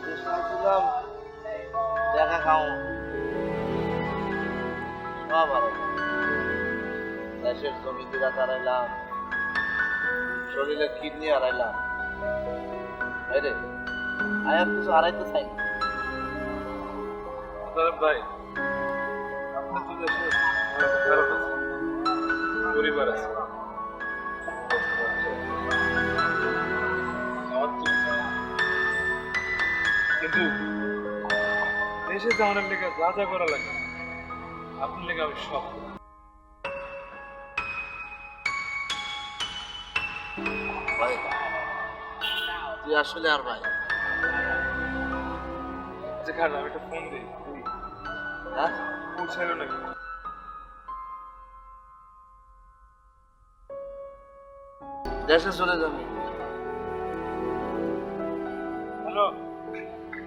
দেশে আসছিলাম দেখা খাও সব হারাইলাম। দেশের জমি দিরা হারাইলাম, শরীরের কিডনি হারাইলাম। রে আয় আর কিছু হারাইতে চাই না। ভাই আপনার তো দেশে কারণ আছে, পরিবার আছে, কিন্তু দেশে যাওয়ার লেগে যা যা করা লাগে আপনার লেগে আমি সব করি। ভাই তুই আসলে আর ভাই যেখানে আমি একটা ফোন দিই হ্যাঁ পৌঁছাইল নাকি? দেশে চলে যাবি। হ্যালো,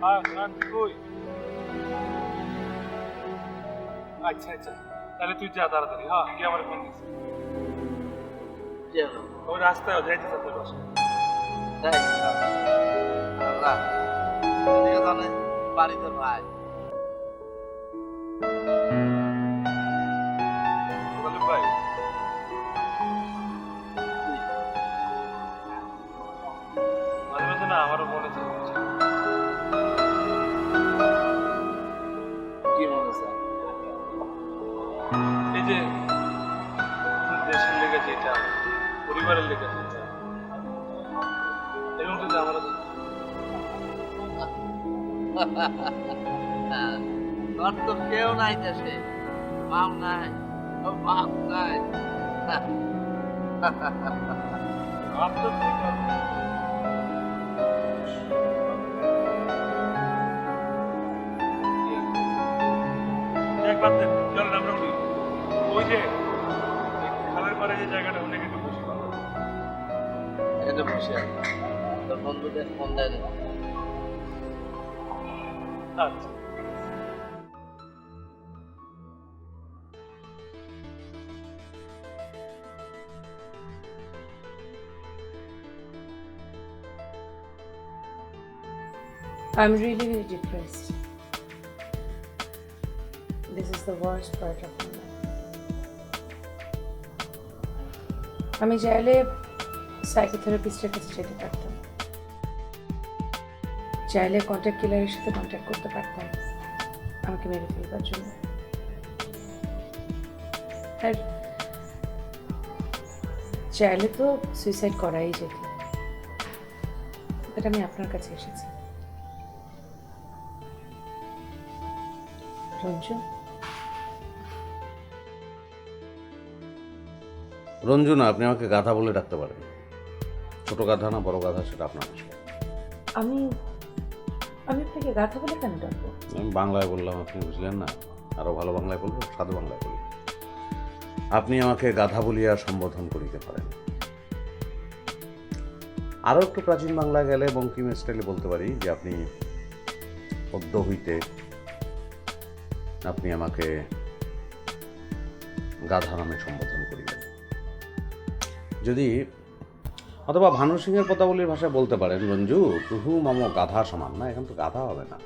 হ্যাঁ নান কই? আচ্ছা আচ্ছা, তাহলে তুই যা তাড়াতাড়ি। হ্যাঁ কি আমার ফোন দিস? কি হলো? ওই রাস্তায় যাইতে চাচ্ছে বাসা। তাই আল্লাহ এদিকে জানে বাড়িতে ভাই বলে ভাই মাঝে মাঝে না আমারও মনে চাচ্ছে কি মনে চায়? এই যে দেশের লেগে যেটা, পরিবারের লেগে যেটা, এরকম যদি আমারও তোর তো কেউ নাই দেশে, মাম নাই, বাপ নাই। আপনার ঠিক আছে। একবার চলেন আমরা উঠি। ওই যে খালের পাড়ে যে জায়গাটা ওখানে কিন্তু বসে ভালো। এখানে বসে আছে তোর বন্ধুদের ফোন দেয় না। আচ্ছা I'm really, really depressed. This is the worst part of my life. আমি চাইলে সাইকোথেরাপিস্টের কাছে যেতে পারতাম, চাইলে কন্ট্যাক্ট কিলারের সাথে কন্ট্যাক্ট করতে পারতাম আমাকে মেরে ফেলবার জন্য। আর চাইলে তো সুইসাইড করাই যেত, বাট আমি আপনার কাছে এসেছি। রঞ্জু, রঞ্জু না, আপনি আমাকে গাধা বলে ডাকতে পারেন। ছোট গাধা না বড় গাধা সেটা আপনার বিষয়। আমি আমি আপনাকে গাথা বলে কেন ডাকবো? আমি বাংলায় বললাম, আপনি বুঝলেন না। আরো ভালো বাংলায় বলবো, সাধু বাংলায় বলি। আপনি আমাকে গাধা বলিয়া সম্বোধন করিতে পারেন। আরও একটু প্রাচীন বাংলায় গেলে বঙ্কিম স্টাইলে বলতে পারি যে আপনি পদ্ম হইতে আপনি আমাকে গাধা নামে সম্বোধন করিবেন। যদি অথবা ভানু সিংহের পদাবলীর ভাষায় বলতে পারেন, রঞ্জু তুহু মাম গাধা সমান। না, এখন তো গাধা হবে না।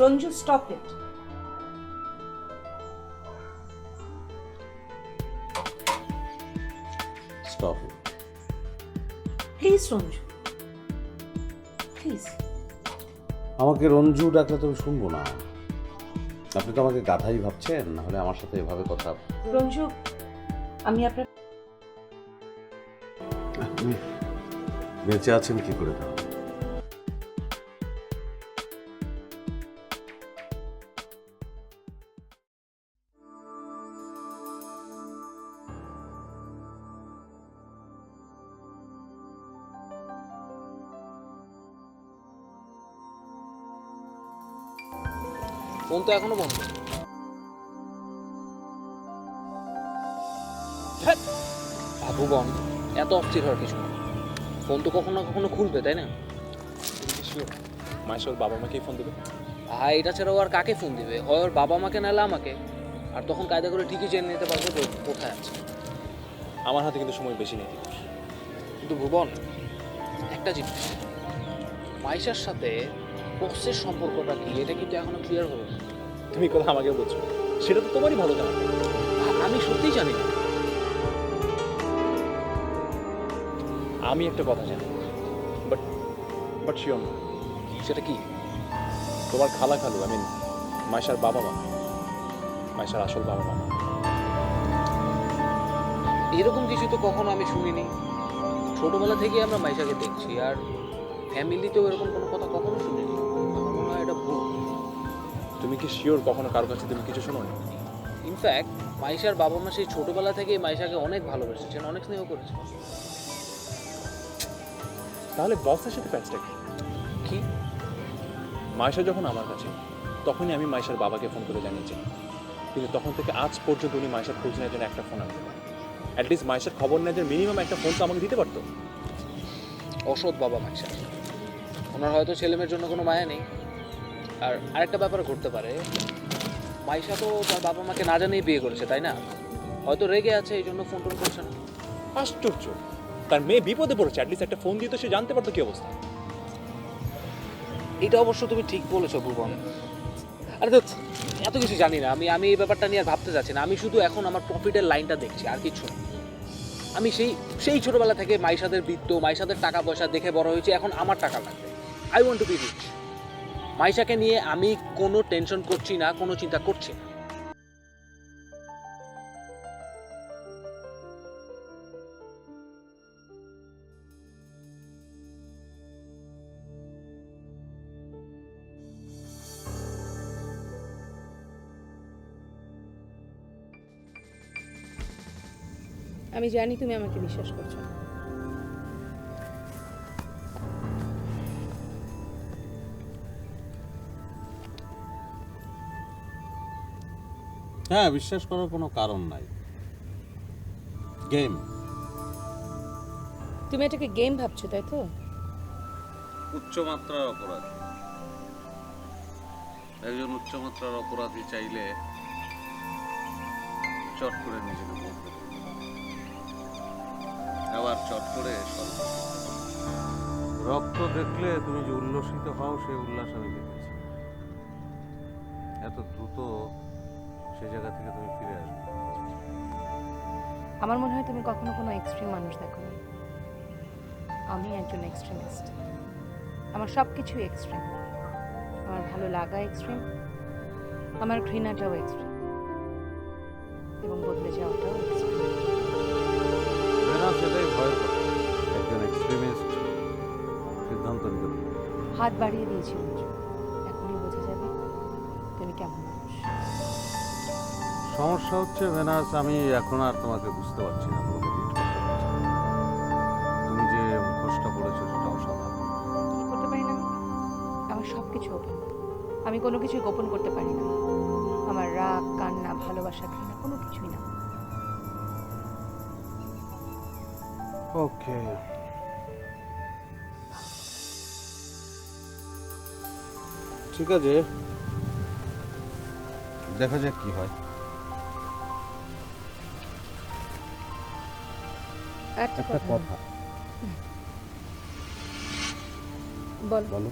Ranju, stop it. Stop. Please Ranju, please. আমাকে রঞ্জু ডাকলে তো শুনবো না। আপনি তো আমাকে গাধাই ভাবছেন, না হলে আমার সাথে এভাবে কথা। রঞ্জু, আমি আপনার আপনি বেঁচে আছেন কি করে তাহলে? ফোন তো এখনো বন্ধ। ভুবন, এত অস্থির হওয়ার কিছু না। ফোন তো কখনো না কখনো খুলবে, তাই না? মাসে ওর বাবা মাকেই ফোন দেবে। ভাই, এটা ছাড়া ও আর কাকে ফোন দিবে? হয় ওর বাবা মাকে, নাহলে আমাকে। আর তখন কায়দা করে ঠিকই জেনে নিতে পারবে যে ও কোথায় আছে। আমার হাতে কিন্তু সময় বেশি নেই। কিন্তু ভুবন, একটা জিনিস, মাইশার সাথে বসের সম্পর্কটা কি এটা কিন্তু এখনো ক্লিয়ার হলো না। তুমি কথা আমাকে বলছো, সেটা তো তোমারই ভালো জানা। আমি সত্যিই জানি না। আমি একটা কথা জানি, বাট বাট শিওর না। সেটা কি? তোমার খালা খালু, আই মিন মাইশার বাবা মা, মাইশার আসল বাবা মা। এরকম কিছু তো কখনো আমি শুনিনি। ছোটবেলা থেকে আমরা মাইশাকে দেখছি, আর ফ্যামিলিতেও এরকম কোনো কথা কখনো শুনিনি। আমার মনে হয় এটা ভুল। তুমি কি শিওর কখনো কারো কাছে তুমি কিছু শোনো? ইনফ্যাক্ট মাইশার বাবা মা সেই ছোটবেলা থেকেই মাইশাকে অনেক ভালোবেসেছেন, অনেক স্নেহ করেছেন। তাহলে বসের সাথে প্যাচটা কি? কি? মাইশা যখন আমার কাছে, তখনই আমি মাইশার বাবাকে ফোন করে জানিয়েছি, কিন্তু তখন থেকে আজ পর্যন্ত উনি মাইশার খোঁজ নেওয়ার জন্য একটা ফোন আনতে পারেন। অ্যাটলিস্ট মাইশার খবর নেওয়ার জন্য মিনিমাম একটা ফোন তো আমাকে দিতে পারতো। অসৎ বাবা মাইশা। ওনার হয়তো ছেলেমেয়ের জন্য কোনো মায়া নেই। আর আরেকটা ব্যাপার ঘটতে পারে, মাইশা তো তার বাবা মাকে না জানিয়ে বিয়ে করেছে, তাই না? হয়তো রেগে আছে, এই জন্য ফোন টোন করছে না। আশ্চর্য, তার মেয়ে বিপদে পড়েছে, অ্যাটলিস্ট একটা ফোন দিয়ে তো সে জানতে পারতো কি অবস্থা। এটা অবশ্য তুমি ঠিক বলেছো ভুবন। আরে তো এত কিছু জানি না, আমি এই ব্যাপারটা নিয়ে আর ভাবতে চাচ্ছি না। আমি শুধু এখন আমার প্রফিটের লাইনটা দেখছি, আর কিছু না। আমি সেই ছোটবেলা থেকে মাইশাদের বৃত্ত, মাইশাদের টাকা পয়সা দেখে বড় হয়েছি। এখন আমার টাকা লাগবে। I want to be rich. মাইশাকে নিয়ে আমি কোনো টেনশন করছি না, কোনো চিন্তা করছি না। আমি জানি তুমি আমাকে বিশ্বাস করছো না। হ্যাঁ, বিশ্বাস করার কোনো কারণ নাই। গেম। তুমি এটাকে গেম ভাবছো, তাই তো? উচ্চমাত্রার অপরাধী। একজন উচ্চমাত্রার অপরাধী চাইলে চট করে নিজেকে বলতে পারে, আবার চট করে রক্ত দেখলে তুমি যে উল্লসিত হও, সেই উল্লাস আমি দেখেছি। এত দ্রুত সেই জায়গা থেকে তুমি ফিরে আসবে। আমার মনে হয় তুমি কখনো কোনো এক্সট্রিম মানুষ দেখোনি। আমি একজন এক্সট্রিমিস্ট। আমার সব কিছুই এক্সট্রিম। আমার ভালো লাগা এক্সট্রিম, আমার ঘৃণাটাও এক্সট্রিম, এবং বদলে যাওয়াটাও এক্সট্রিম। সেটাই ভয়ের কথা, একজন এক্সট্রিমিস্ট সিদ্ধান্ত নিতে পারে। হাত বাড়িয়ে দিয়েছি মঞ্জু, এখনই বোঝা যাবে তুমি কেমন মানুষ। সমস্যা হচ্ছে ভেনাস, আমি এখন আর তোমাকে বুঝতে পারছি না, তোমাকে রিড করতে পারছি না। তুমি যে মুখোশটা পড়েছো সেটা অসাধারণ। কি করতে পারি না আমি? আমার সব কিছু ওপেন। আমি কোনো কিছুই গোপন করতে পারি না। আমার রাগ, কান্না, ভালোবাসা, ঘৃণা কোনো কিছুই না। ওকে, ঠিক আছে, দেখা যাক কি হয়। একটা একটা কথা বল। বলো।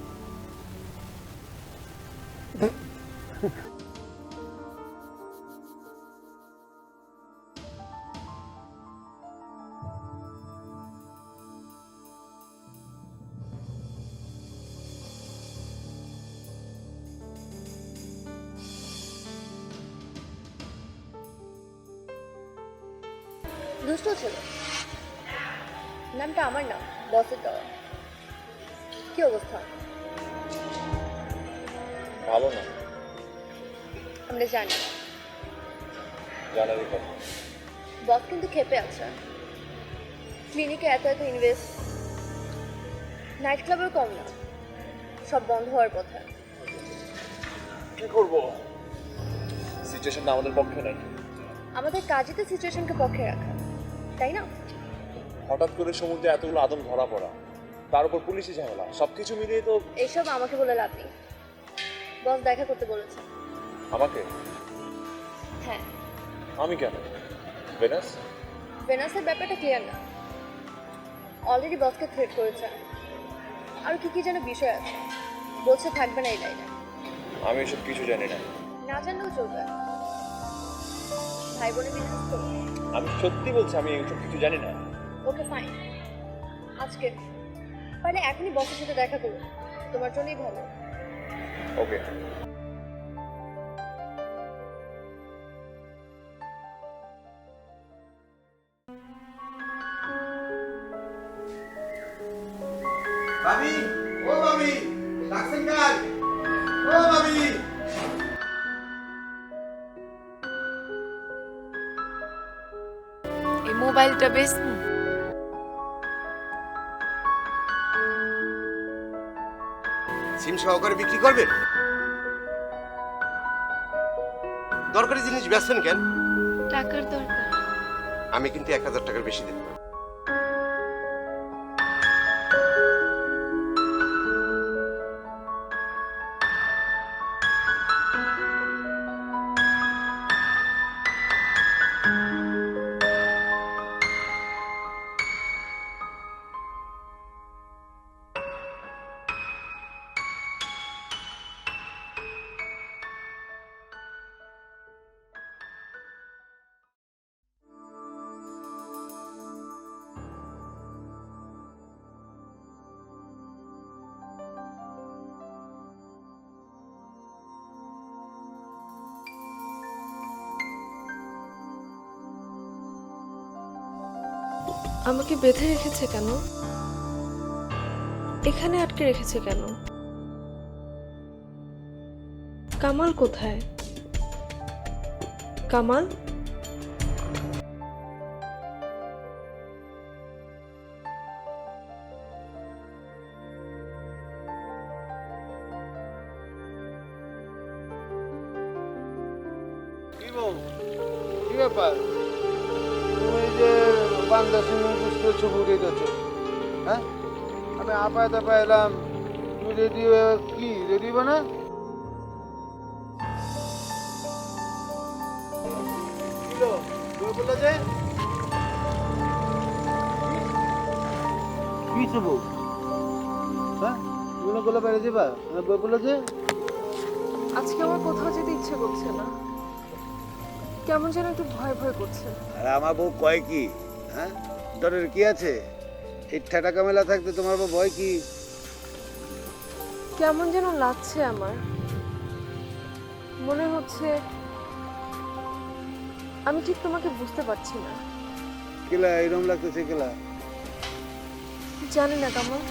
দুষ্ট ছিল, নামটা আমার নাম, বসের দেওয়া। কি অবস্থা? ভালো না, আমরা জানি। জানারই কথা। বস কিন্তু খেপে আছে। ক্লিনিকে এত এত ইনভেস্ট, নাইট ক্লাবেও কম না, সব বন্ধ হওয়ার কথা। কি করবো? সিচুয়েশনটা আমাদের পক্ষে নাই। আমাদের কাজই তো সিচুয়েশনকে পক্ষে রাখা, তাই না? হঠাৎ করে সমুদ্রে এতগুলো আদম ধরা পড়া, তার উপর পুলিশি ঝামেলা, সবকিছু মিলিয়ে তো। এইসব আমাকে বলে লাভ নেই। বস দেখা করতে বলেছে। আমাকে? হ্যাঁ। আমি কেন? ভেনাস? ভেনাসের ব্যাপারটা ক্লিয়ার না। অলরেডি বসকে থ্রেট করেছে। আর কি কি যেন বিষয় আছে। বলছে থাকবে না এই লাইনে। আমি এসব কিছু জানি না। না জানলেও চলবে, ভাই বোনের বিজনেস তো। আমি সত্যি বলছি আমি এসব কিছু জানি না। ওকে ফাইন, আজকে পারলে এখনই বসের সাথে দেখা করো, তোমার জন্যই ভালো। ওকে। ভাবি, ও ভাবি, ডাকছেন কাল? ও ভাবি। এই মোবাইলটা বেশ সিম সহকারে বিক্রি করবেন? দরকারি জিনিস বেচছেন কেন? টাকার দরকার। আমি কিন্তু 1000 টাকার বেশি দেব না। আমাকে বেঁধে রেখেছে কেন? এখানে আটকে রেখেছে কেন? কামাল কোথায়? কামাল? কি ব্যাপার? তুমি যে বান্দা সুইমিং পুল করছো ঘুরে যাচ্ছো, হ্যাঁ? আমি আপায় তাপায় এলাম, তুমি রেডি হয়ে কি রেডি হবে না? বলে যে কি বউ, হ্যাঁ? তুমি না গোলা বাইরে যাবা, বই বলে যে আজকে আমার কোথাও যেতে ইচ্ছে করছে না, কেমন যেন একটু ভয় ভয় করছে। আর আমার বউ কয় কি, হ্যাঁ? ডরের কি আছে? এই ঠাটা মেলা থাকতে তোমার বউ ভয় কি? কেমন যেন লাগছে আমার, মনে হচ্ছে আমি ঠিক তোমাকে বুঝতে পারছি না। কেলা এরম লাগতেছে কেলা? জানি না কামাল,